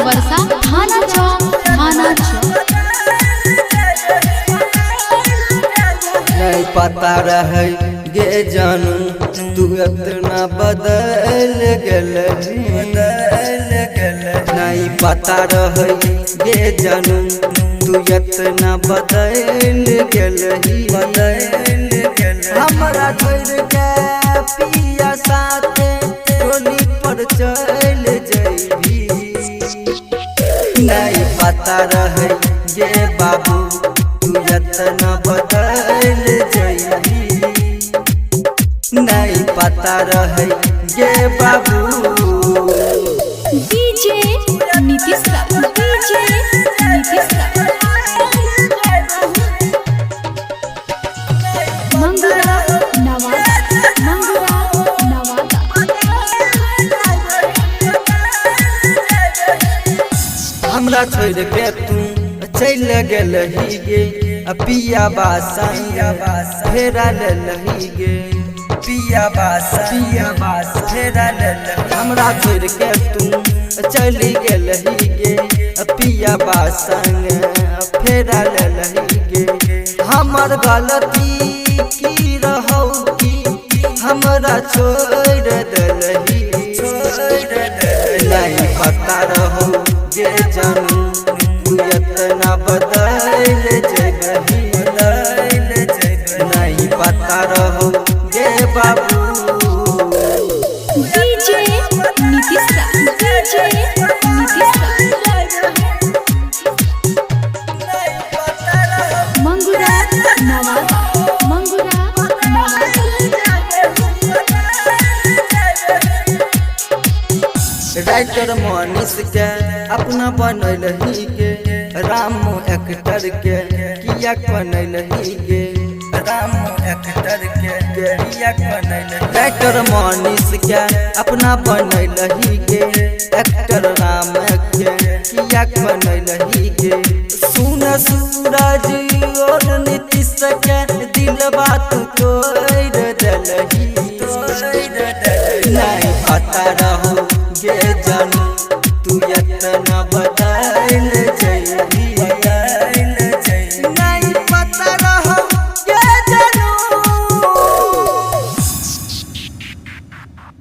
वर्षा थाना चौक नहीं पता रहे गे जानू तू इतना बदल गल नहीं पता रहे गे जानू तू इतना बदल गल हमरा छोड़ के पिया साथे टोली पर चल जइबी नहीं पता रहे गे बाबू तू इतना बदल जइबी नहीं पता रहे गे बाबू। डीजे नीतीश मंगुरा नवादा हमरा छोड़ के तू चल गलही गे पिया बासा फेरा लही गे पिया बासा फेरा हमरा छोड़ के तू चली गलही गे पिया बासा फेरा लही गे हमर गलती की रहौ की हमरा छोड़ दलही नहीं पता रहौ गे जानू तू इतना बदल जगही नहीं पता रहो गे बाबू। डीजे नीतीश मंगुरा नवादा राइटर मनीष के अपना बनल ही गे रामू एक्टर के किया बनल ही गे रामू एक्टर के किया बनल राइटर मनीष के अपना बनल ही गे एक्टर राम के किया बनल ही गे सुन सूरज और नीतीश के दिल बात तोड़ दलही नहीं पता